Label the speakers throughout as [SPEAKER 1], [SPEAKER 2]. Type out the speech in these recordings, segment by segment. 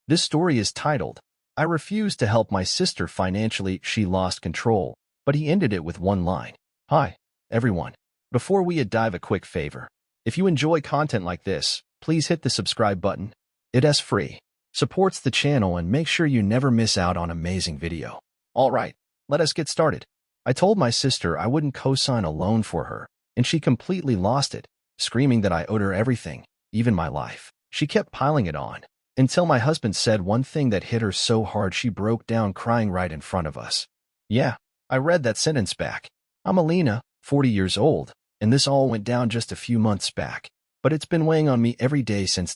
[SPEAKER 1] This story is titled, I refused to help my sister financially, she lost control, but he ended it with one line. Hi, everyone. Before we dive a quick favor. If you enjoy content like this, please hit the subscribe button. It's free, supports the channel, and make sure you never miss out on amazing video. Alright, let us get started. I told my sister I wouldn't co-sign a loan for her, and she completely lost it, screaming that I owed her everything, even my life. She kept piling it on, until my husband said one thing that hit her so hard she broke down crying right in front of us. Yeah, I read that sentence back. I'm Alina, 40 years old, and this all went down just a few months back, but it's been weighing on me every day since.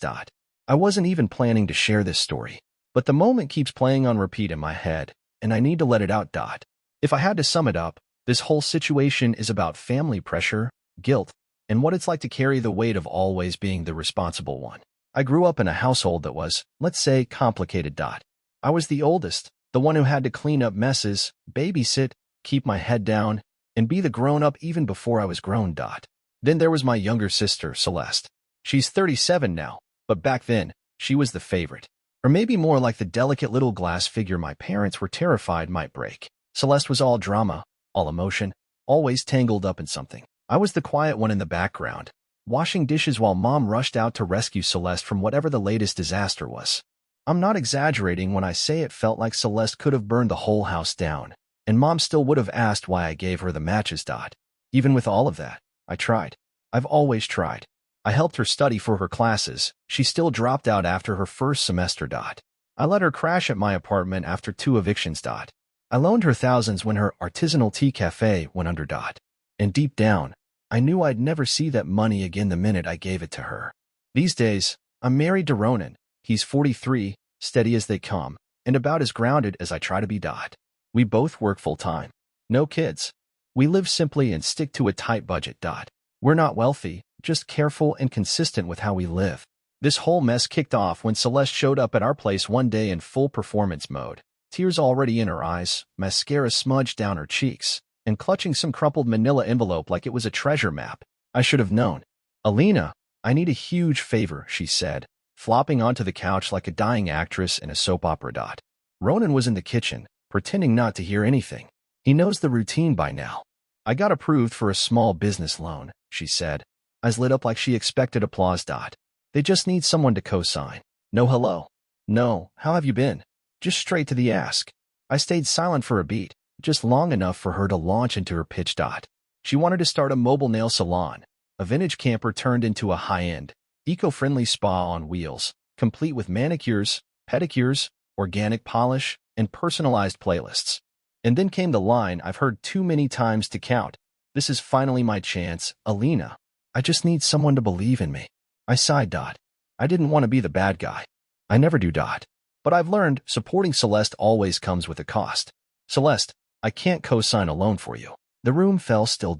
[SPEAKER 1] I wasn't even planning to share this story, but the moment keeps playing on repeat in my head, and I need to let it out. If I had to sum it up, this whole situation is about family pressure, guilt, and what it's like to carry the weight of always being the responsible one. I grew up in a household that was, let's say, complicated. I was the oldest, the one who had to clean up messes, babysit, keep my head down, and be the grown-up even before I was grown. Then there was my younger sister, Celeste. She's 37 now, but back then, she was the favorite. Or maybe more like the delicate little glass figure my parents were terrified might break. Celeste was all drama, all emotion, always tangled up in something. I was the quiet one in the background, washing dishes while Mom rushed out to rescue Celeste from whatever the latest disaster was. I'm not exaggerating when I say it felt like Celeste could have burned the whole house down, and Mom still would have asked why I gave her the matches. Even with all of that, I tried. I've always tried. I helped her study for her classes. She still dropped out after her first semester. I let her crash at my apartment after 2 evictions. I loaned her thousands when her artisanal tea cafe went under. And deep down, I knew I'd never see that money again the minute I gave it to her. These days, I'm married to Ronan. He's 43, steady as they come, and about as grounded as I try to be. We both work full-time. No kids. We live simply and stick to a tight budget. We're not wealthy, just careful and consistent with how we live. This whole mess kicked off when Celeste showed up at our place one day in full performance mode, tears already in her eyes, mascara smudged down her cheeks, and clutching some crumpled manila envelope like it was a treasure map. I should have known. Alina, I need a huge favor, she said, flopping onto the couch like a dying actress in a soap opera. Ronan was in the kitchen, pretending not to hear anything. He knows the routine by now. I got approved for a small business loan, she said. Eyes lit up like she expected applause. They just need someone to co-sign. No hello. No, how have you been? Just straight to the ask. I stayed silent for a beat, just long enough for her to launch into her pitch. She wanted to start a mobile nail salon, a vintage camper turned into a high-end, eco-friendly spa on wheels, complete with manicures, pedicures, organic polish, and personalized playlists. And then came the line I've heard too many times to count. This is finally my chance, Alina. I just need someone to believe in me. I sighed. I didn't want to be the bad guy. I never do. But I've learned supporting Celeste always comes with a cost. Celeste, I can't co-sign a loan for you. The room fell still.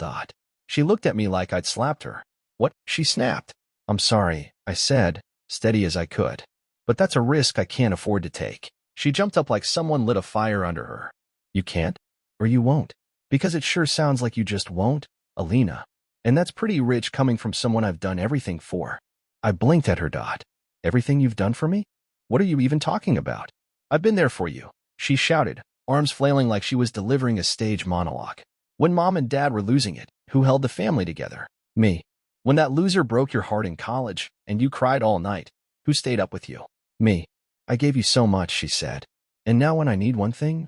[SPEAKER 1] She looked at me like I'd slapped her. What? She snapped. I'm sorry, I said, steady as I could. But that's a risk I can't afford to take. She jumped up like someone lit a fire under her. You can't? Or you won't? Because it sure sounds like you just won't, Alina. And that's pretty rich coming from someone I've done everything for. I blinked at her. Everything you've done for me? What are you even talking about? I've been there for you, she shouted, arms flailing like she was delivering a stage monologue. When Mom and Dad were losing it, who held the family together? Me. When that loser broke your heart in college, and you cried all night, who stayed up with you? Me. I gave you so much, she said. And now when I need one thing,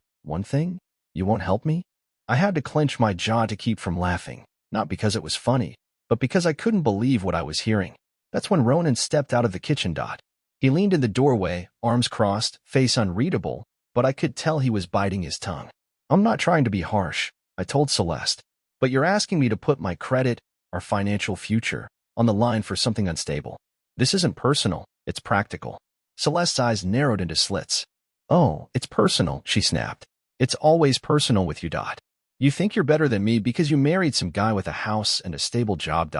[SPEAKER 1] you won't help me? I had to clench my jaw to keep from laughing, not because it was funny, but because I couldn't believe what I was hearing. That's when Ronan stepped out of the kitchen. He leaned in the doorway, arms crossed, face unreadable, but I could tell he was biting his tongue. I'm not trying to be harsh, I told Celeste, but you're asking me to put my credit, our financial future, on the line for something unstable. This isn't personal, it's practical. Celeste's eyes narrowed into slits. Oh, it's personal, she snapped. It's always personal with you. You think you're better than me because you married some guy with a house and a stable job.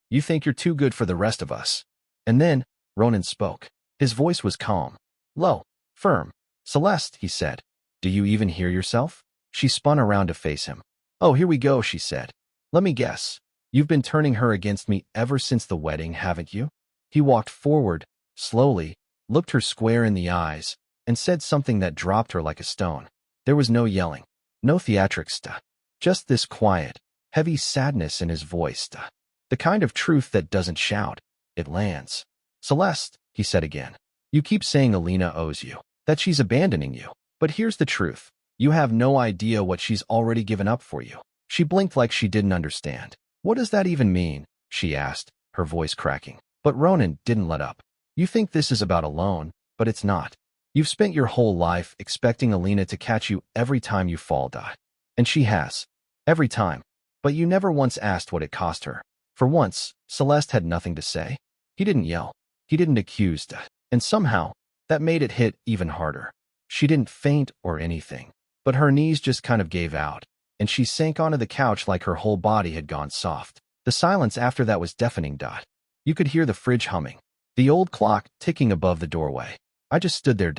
[SPEAKER 1] You think you're too good for the rest of us. And then, Ronan spoke. His voice was calm, low, firm. Celeste, he said, do you even hear yourself? She spun around to face him. Oh, here we go, she said. Let me guess. You've been turning her against me ever since the wedding, haven't you? He walked forward, slowly, looked her square in the eyes, and said something that dropped her like a stone. There was no yelling, no theatrics, just this quiet, heavy sadness in his voice. The kind of truth that doesn't shout, it lands. Celeste, he said again, you keep saying Alina owes you, that she's abandoning you. But here's the truth. You have no idea what she's already given up for you. She blinked like she didn't understand. What does that even mean? She asked, her voice cracking. But Ronan didn't let up. You think this is about a loan, but it's not. You've spent your whole life expecting Alina to catch you every time you fall. And she has. Every time. But you never once asked what it cost her. For once, Celeste had nothing to say. He didn't yell. He didn't accuse. And somehow, that made it hit even harder. She didn't faint or anything. But her knees just kind of gave out, and she sank onto the couch like her whole body had gone soft. The silence after that was deafening. You could hear the fridge humming, the old clock ticking above the doorway. I just stood there.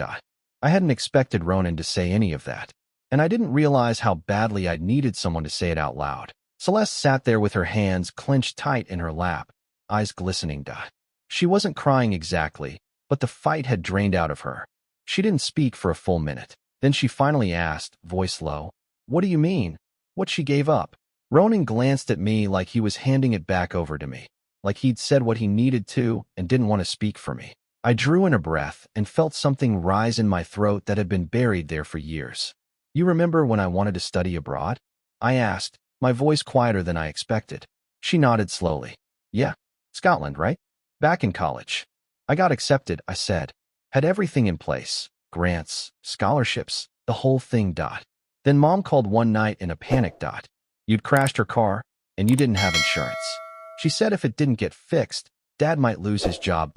[SPEAKER 1] I hadn't expected Ronan to say any of that, and I didn't realize how badly I'd needed someone to say it out loud. Celeste sat there with her hands clenched tight in her lap, eyes glistening. She wasn't crying exactly, but the fight had drained out of her. She didn't speak for a full minute. Then she finally asked, voice low, what do you mean? What she gave up? Ronan glanced at me like he was handing it back over to me, like he'd said what he needed to and didn't want to speak for me. I drew in a breath and felt something rise in my throat that had been buried there for years. You remember when I wanted to study abroad? I asked, my voice quieter than I expected. She nodded slowly. Yeah, Scotland, right? Back in college. I got accepted, I said. Had everything in place. Grants, scholarships, the whole thing. Then Mom called one night in a panic. You'd crashed her car, and you didn't have insurance. She said if it didn't get fixed, Dad might lose his job.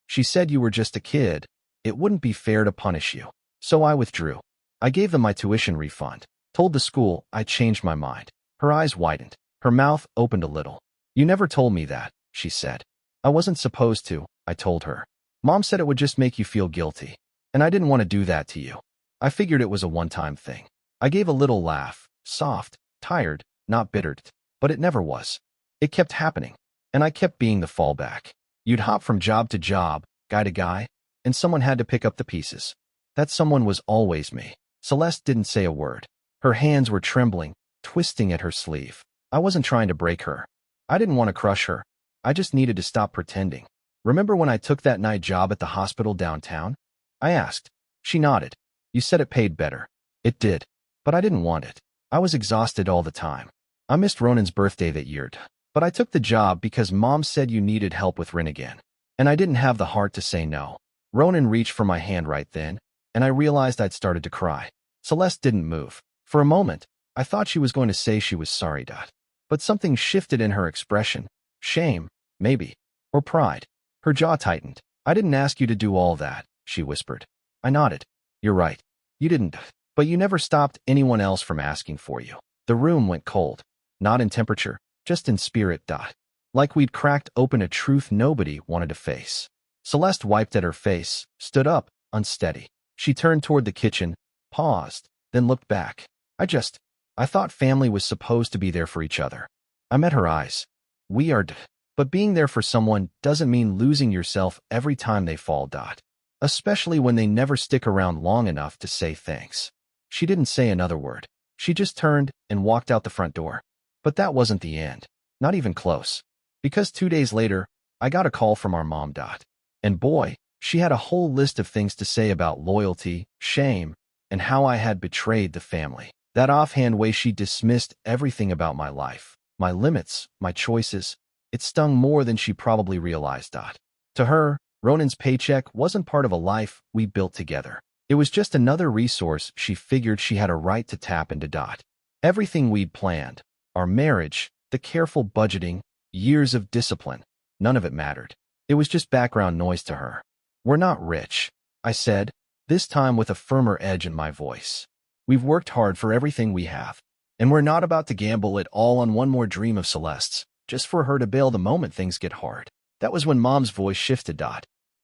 [SPEAKER 1] She said you were just a kid. It wouldn't be fair to punish you. So I withdrew. I gave them my tuition refund. Told the school I changed my mind. Her eyes widened. Her mouth opened a little. You never told me that, she said. I wasn't supposed to, I told her. Mom said it would just make you feel guilty. And I didn't want to do that to you. I figured it was a one-time thing. I gave a little laugh, soft, tired, not bitter, but it never was. It kept happening, and I kept being the fallback. You'd hop from job to job, guy to guy, and someone had to pick up the pieces. That someone was always me. Celeste didn't say a word. Her hands were trembling, twisting at her sleeve. I wasn't trying to break her. I didn't want to crush her. I just needed to stop pretending. Remember when I took that night job at the hospital downtown? I asked. She nodded. You said it paid better. It did. But I didn't want it. I was exhausted all the time. I missed Ronan's birthday that year. But I took the job because Mom said you needed help with Rin again. And I didn't have the heart to say no. Ronan reached for my hand right then, and I realized I'd started to cry. Celeste didn't move. For a moment, I thought she was going to say she was sorry. But something shifted in her expression. Shame, maybe. Or pride. Her jaw tightened. I didn't ask you to do all that, she whispered. I nodded. You're right. You didn't. But you never stopped anyone else from asking for you. The room went cold. Not in temperature, just in spirit. Like we'd cracked open a truth nobody wanted to face. Celeste wiped at her face, stood up, unsteady. She turned toward the kitchen, paused, then looked back. I thought family was supposed to be there for each other. I met her eyes. We are. But being there for someone doesn't mean losing yourself every time they fall. Especially when they never stick around long enough to say thanks. She didn't say another word. She just turned and walked out the front door. But that wasn't the end. Not even close. Because 2 days later, I got a call from our mom. And boy, she had a whole list of things to say about loyalty, shame, and how I had betrayed the family. That offhand way she dismissed everything about my life, my limits, my choices. It stung more than she probably realized. To her, Ronan's paycheck wasn't part of a life we built together. It was just another resource she figured she had a right to tap into. Everything we'd planned, our marriage, the careful budgeting, years of discipline, none of it mattered. It was just background noise to her. We're not rich, I said, this time with a firmer edge in my voice. We've worked hard for everything we have, and we're not about to gamble it all on one more dream of Celeste's, just for her to bail the moment things get hard. That was when Mom's voice shifted.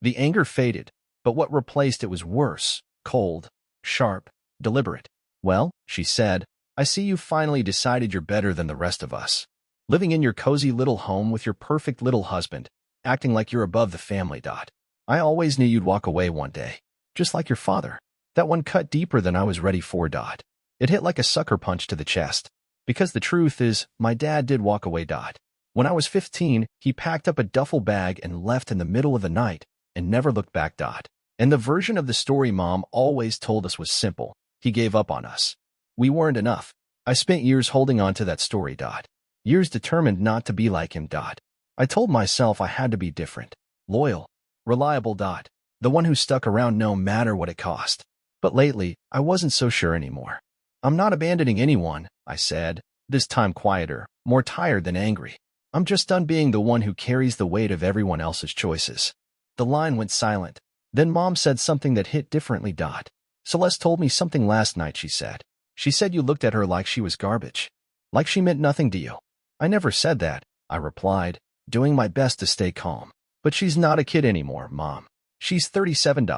[SPEAKER 1] The anger faded, but what replaced it was worse, cold, sharp, deliberate. Well, she said, I see you finally decided you're better than the rest of us. Living in your cozy little home with your perfect little husband, acting like you're above the family. I always knew you'd walk away one day. Just like your father. That one cut deeper than I was ready for. It hit like a sucker punch to the chest. Because the truth is, my dad did walk away. When I was 15, he packed up a duffel bag and left in the middle of the night and never looked back. And the version of the story Mom always told us was simple. He gave up on us. We weren't enough. I spent years holding on to that story. Years determined not to be like him. I told myself I had to be different. Loyal. Reliable. The one who stuck around no matter what it cost. But lately, I wasn't so sure anymore. I'm not abandoning anyone, I said, this time quieter, more tired than angry. I'm just done being the one who carries the weight of everyone else's choices. The line went silent. Then Mom said something that hit differently. Celeste told me something last night, she said. She said you looked at her like she was garbage. Like she meant nothing to you. I never said that, I replied, doing my best to stay calm. But she's not a kid anymore, Mom. She's 37.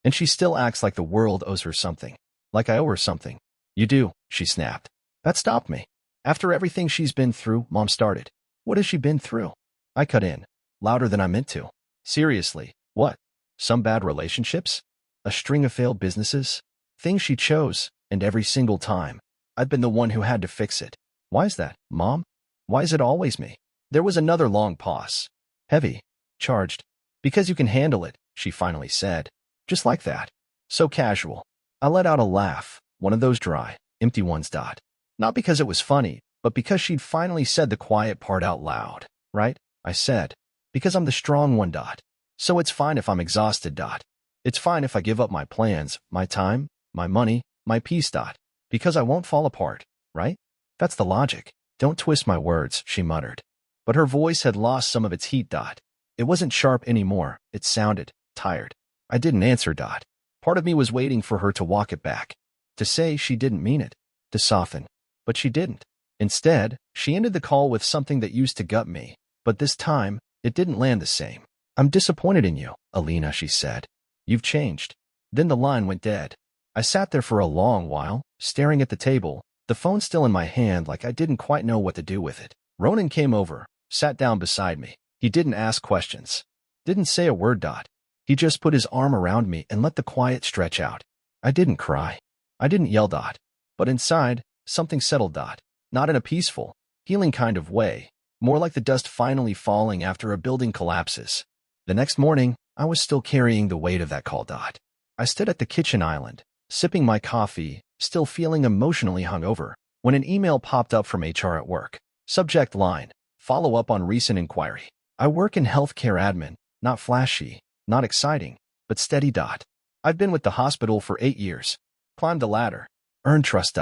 [SPEAKER 1] And she still acts like the world owes her something. Like I owe her something. You do, she snapped. That stopped me. After everything she's been through, Mom started. What has she been through? I cut in, louder than I meant to. Seriously, what? Some bad relationships? A string of failed businesses? Things she chose, and every single time, I've been the one who had to fix it. Why is that, Mom? Why is it always me? There was another long pause. Heavy. Charged. Because you can handle it, she finally said. Just like that. So casual. I let out a laugh, one of those dry, empty ones. Not because it was funny, but because she'd finally said the quiet part out loud. Right? I said. Because I'm the strong one. So it's fine if I'm exhausted. It's fine if I give up my plans, my time, my money, my peace. Because I won't fall apart, right? That's the logic. Don't twist my words, she muttered. But her voice had lost some of its heat. It wasn't sharp anymore. It sounded tired. I didn't answer. Part of me was waiting for her to walk it back. To say she didn't mean it. To soften. But she didn't. Instead, she ended the call with something that used to gut me. But this time, it didn't land the same. I'm disappointed in you, Alina, she said. You've changed. Then the line went dead. I sat there for a long while, staring at the table, the phone still in my hand like I didn't quite know what to do with it. Ronan came over, sat down beside me. He didn't ask questions. Didn't say a word. He just put his arm around me and let the quiet stretch out. I didn't cry. I didn't yell. But inside, something settled. Not in a peaceful, healing kind of way, more like the dust finally falling after a building collapses. The next morning, I was still carrying the weight of that call. I stood at the kitchen island, sipping my coffee, still feeling emotionally hungover, when an email popped up from HR at work. Subject line, follow up on recent inquiry. I work in healthcare admin, not flashy, not exciting, but steady. I've been with the hospital for 8 years. Climbed the ladder. Earned trust.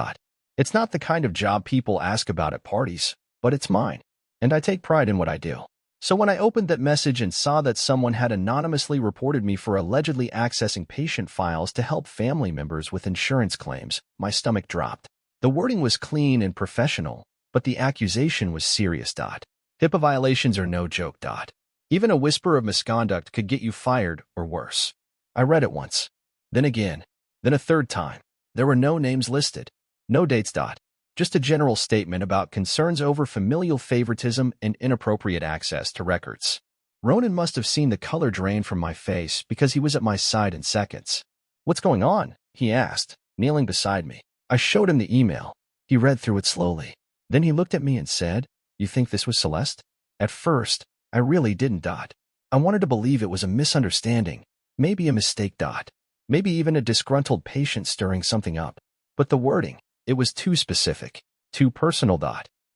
[SPEAKER 1] It's not the kind of job people ask about at parties, but it's mine. And I take pride in what I do. So when I opened that message and saw that someone had anonymously reported me for allegedly accessing patient files to help family members with insurance claims, my stomach dropped. The wording was clean and professional, but the accusation was serious. HIPAA violations are no joke. Even a whisper of misconduct could get you fired or worse. I read it once, then again, then a third time. There were no names listed, no dates. Just a general statement about concerns over familial favoritism and inappropriate access to records. Ronan must have seen the color drain from my face because he was at my side in seconds. What's going on? He asked, kneeling beside me. I showed him the email. He read through it slowly. Then he looked at me and said, You think this was Celeste? At first, I really didn't. I wanted to believe it was a misunderstanding, maybe a mistake. Maybe even a disgruntled patient stirring something up. But the wording, it was too specific, too personal.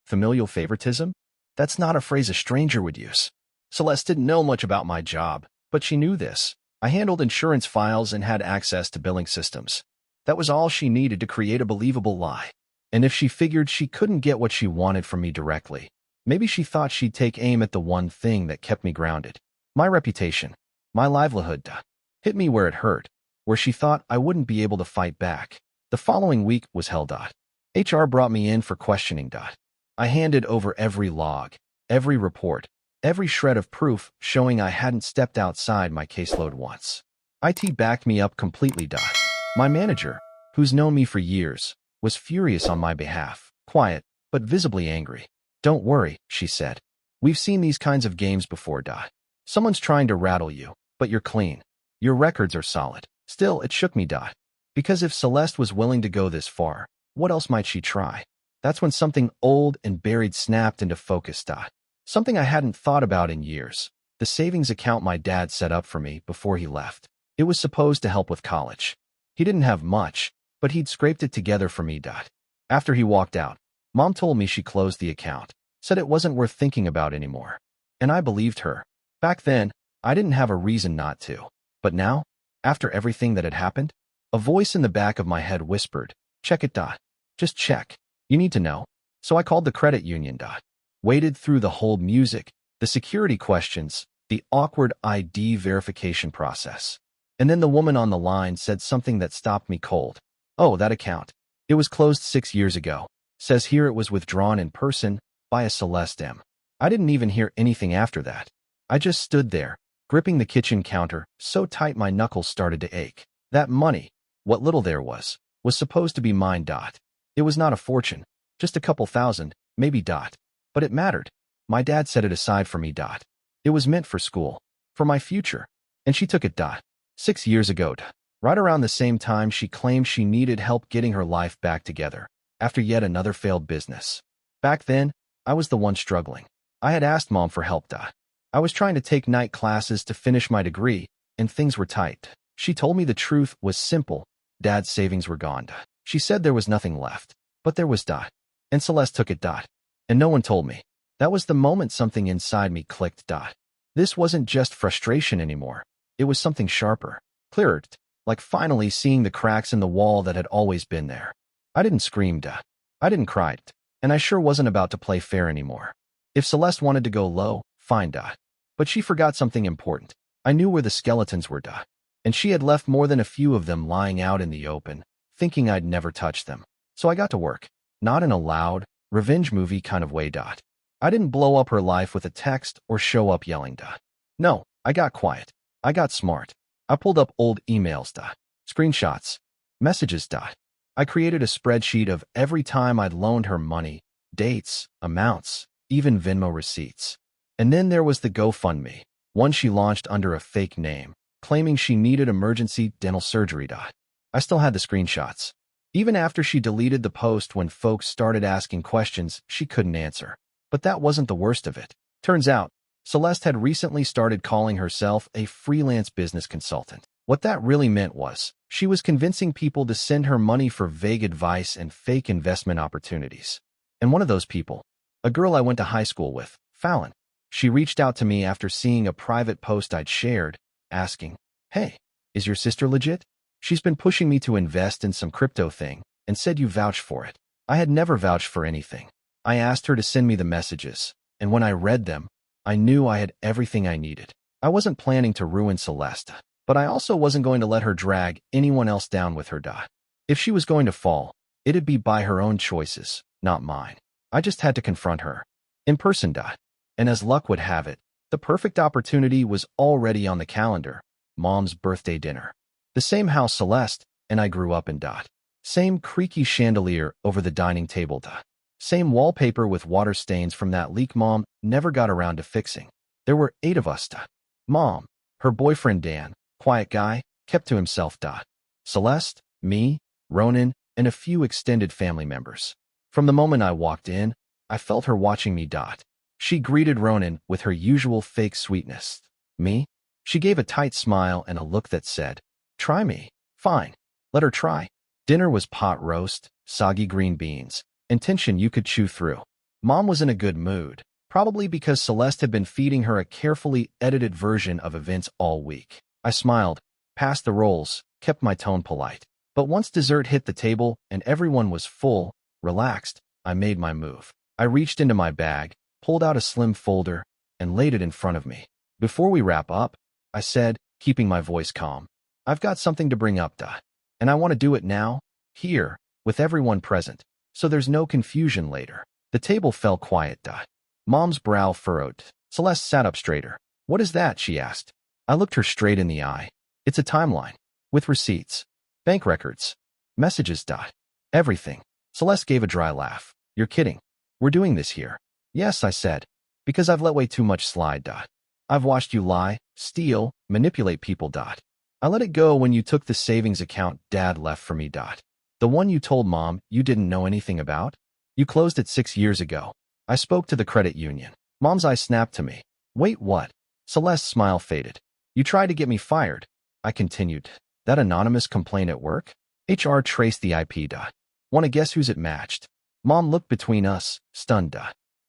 [SPEAKER 1] Familial favoritism? That's not a phrase a stranger would use. Celeste didn't know much about my job, but she knew this. I handled insurance files and had access to billing systems. That was all she needed to create a believable lie. And if she figured she couldn't get what she wanted from me directly, maybe she thought she'd take aim at the one thing that kept me grounded. My reputation, my livelihood. Hit me where it hurt, where she thought I wouldn't be able to fight back. The following week was hell. HR brought me in for questioning. I handed over every log, every report, every shred of proof showing I hadn't stepped outside my caseload once. IT backed me up completely. My manager, who's known me for years, was furious on my behalf, quiet, but visibly angry. Don't worry, she said. We've seen these kinds of games before. Someone's trying to rattle you. But you're clean. Your records are solid. Still, it shook me. Because if Celeste was willing to go this far, what else might she try? That's when something old and buried snapped into focus. Something I hadn't thought about in years. The savings account my dad set up for me before he left. It was supposed to help with college. He didn't have much, but he'd scraped it together for me. After he walked out, Mom told me she closed the account, said it wasn't worth thinking about anymore. And I believed her. Back then, I didn't have a reason not to. But now, after everything that had happened, a voice in the back of my head whispered, check it. Just check. You need to know. So I called the credit union. Waded through the hold music, the security questions, the awkward ID verification process. And then the woman on the line said something that stopped me cold. Oh, that account. It was closed 6 years ago. Says here it was withdrawn in person by a Celeste M. I didn't even hear anything after that. I just stood there, gripping the kitchen counter so tight my knuckles started to ache. That money, what little there was supposed to be mine. It was not a fortune, just a couple thousand, maybe. But it mattered. My dad set it aside for me. It was meant for school, for my future. And she took it. 6 years ago, right around the same time she claimed she needed help getting her life back together, after yet another failed business. Back then, I was the one struggling. I had asked Mom for help. I was trying to take night classes to finish my degree, and things were tight. She told me the truth was simple. Dad's savings were gone. She said there was nothing left. But there was. And Celeste took it. And no one told me. That was the moment something inside me clicked. This wasn't just frustration anymore. It was something sharper, clearer, like finally seeing the cracks in the wall that had always been there. I didn't scream. I didn't cry. And I sure wasn't about to play fair anymore. If Celeste wanted to go low, fine. But she forgot something important. I knew where the skeletons were. And she had left more than a few of them lying out in the open, thinking I'd never touch them. So I got to work. Not in a loud, revenge movie kind of way. I didn't blow up her life with a text or show up yelling. No, I got quiet. I got smart. I pulled up old emails. Screenshots. Messages. I created a spreadsheet of every time I'd loaned her money, dates, amounts, even Venmo receipts. And then there was the GoFundMe, one she launched under a fake name, claiming she needed emergency dental surgery. I still had the screenshots. Even after she deleted the post when folks started asking questions she couldn't answer. But that wasn't the worst of it. Turns out, Celeste had recently started calling herself a freelance business consultant. What that really meant was, she was convincing people to send her money for vague advice and fake investment opportunities. And one of those people, a girl I went to high school with, Fallon, she reached out to me after seeing a private post I'd shared, asking, hey, is your sister legit? She's been pushing me to invest in some crypto thing and said you vouched for it. I had never vouched for anything. I asked her to send me the messages, and when I read them, I knew I had everything I needed. I wasn't planning to ruin Celeste, but I also wasn't going to let her drag anyone else down with her. If she was going to fall, it'd be by her own choices, not mine. I just had to confront her. In person. And as luck would have it, the perfect opportunity was already on the calendar, Mom's birthday dinner. The same house Celeste and I grew up in. Same creaky chandelier over the dining table. Same wallpaper with water stains from that leak Mom never got around to fixing. There were 8 of us. Mom, her boyfriend Dan, quiet guy, kept to himself. Celeste, me, Ronan, and a few extended family members. From the moment I walked in, I felt her watching me. She greeted Ronan with her usual fake sweetness. Me? She gave a tight smile and a look that said, try me. Fine. Let her try. Dinner was pot roast, soggy green beans, and tension you could chew through. Mom was in a good mood, probably because Celeste had been feeding her a carefully edited version of events all week. I smiled, passed the rolls, kept my tone polite. But once dessert hit the table and everyone was full, relaxed, I made my move. I reached into my bag, pulled out a slim folder, and laid it in front of me. Before we wrap up, I said, keeping my voice calm, I've got something to bring up. And I want to do it now, here, with everyone present, so there's no confusion later. The table fell quiet. Mom's brow furrowed. Celeste sat up straighter. What is that? She asked. I looked her straight in the eye. It's a timeline. With receipts. Bank records. Messages. Everything. Celeste gave a dry laugh. You're kidding. We're doing this here. Yes, I said. Because I've let way too much slide. I've watched you lie, steal, manipulate people. I let it go when you took the savings account Dad left for me. The one you told Mom you didn't know anything about? You closed it 6 years ago. I spoke to the credit union. Mom's eye snapped to me. Wait, what? Celeste's smile faded. You tried to get me fired. I continued. That anonymous complaint at work? HR traced the IP. Want to guess who's it matched? Mom looked between us, stunned.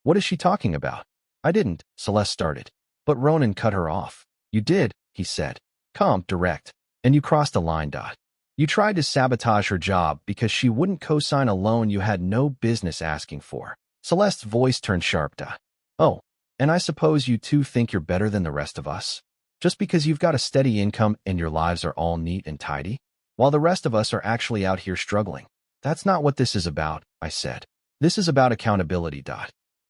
[SPEAKER 1] What is she talking about? I didn't, Celeste started. But Ronan cut her off. You did, he said. Calm, direct. And you crossed a line. You tried to sabotage her job because she wouldn't co-sign a loan you had no business asking for. Celeste's voice turned sharp. Oh, and I suppose you two think you're better than the rest of us? Just because you've got a steady income and your lives are all neat and tidy? While the rest of us are actually out here struggling. That's not what this is about, I said. This is about accountability.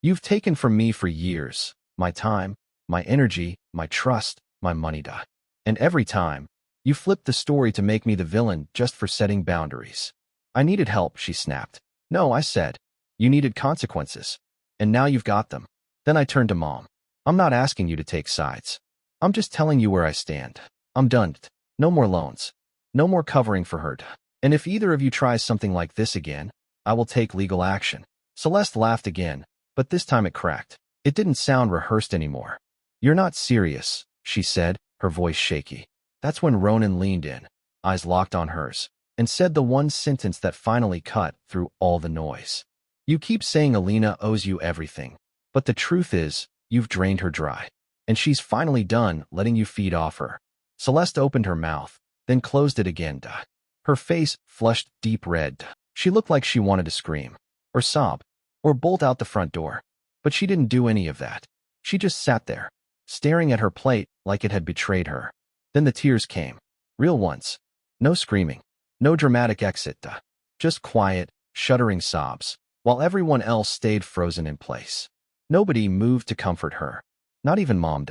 [SPEAKER 1] You've taken from me for years, my time, my energy, my trust, my money. And every time, you flipped the story to make me the villain just for setting boundaries. I needed help, she snapped. No, I said. You needed consequences. And now you've got them. Then I turned to Mom. I'm not asking you to take sides. I'm just telling you where I stand. I'm done. No more loans. No more covering for her. And if either of you tries something like this again, I will take legal action. Celeste laughed again, but this time it cracked. It didn't sound rehearsed anymore. You're not serious, she said, her voice shaky. That's when Ronan leaned in, eyes locked on hers, and said the one sentence that finally cut through all the noise. You keep saying Alina owes you everything, but the truth is, you've drained her dry. And she's finally done letting you feed off her. Celeste opened her mouth, then closed it again. Her face flushed deep red. She looked like she wanted to scream, or sob, or bolt out the front door. But she didn't do any of that. She just sat there, staring at her plate like it had betrayed her. Then the tears came. Real ones. No screaming. No dramatic exit. Just quiet, shuddering sobs, while everyone else stayed frozen in place. Nobody moved to comfort her. Not even Mom.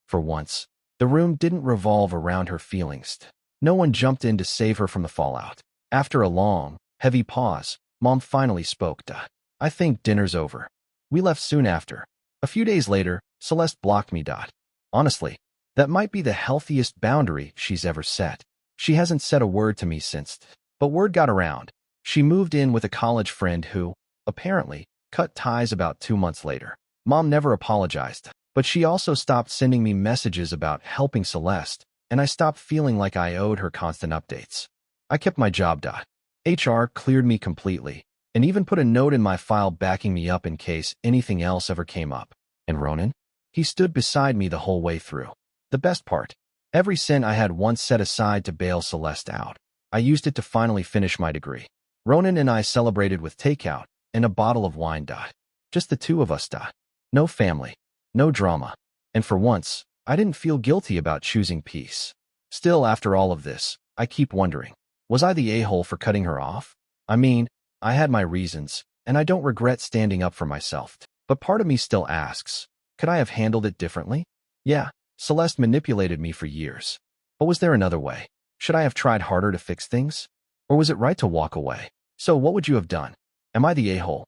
[SPEAKER 1] For once, the room didn't revolve around her feelings. No one jumped in to save her from the fallout. After a long, heavy pause, Mom finally spoke. I think dinner's over. We left soon after. A few days later, Celeste blocked me. Honestly, that might be the healthiest boundary she's ever set. She hasn't said a word to me since. But word got around. She moved in with a college friend who, apparently, cut ties about 2 months later. Mom never apologized, but she also stopped sending me messages about helping Celeste, and I stopped feeling like I owed her constant updates. I kept my job. HR cleared me completely, and even put a note in my file backing me up in case anything else ever came up. And Ronan? He stood beside me the whole way through. The best part, every cent I had once set aside to bail Celeste out, I used it to finally finish my degree. Ronan and I celebrated with takeout and a bottle of wine. Just the two of us. No family, no drama. And for once, I didn't feel guilty about choosing peace. Still, after all of this, I keep wondering, was I the a-hole for cutting her off? I mean, I had my reasons, and I don't regret standing up for myself. But part of me still asks, could I have handled it differently? Yeah, Celeste manipulated me for years. But was there another way? Should I have tried harder to fix things? Or was it right to walk away? So what would you have done? Am I the a-hole?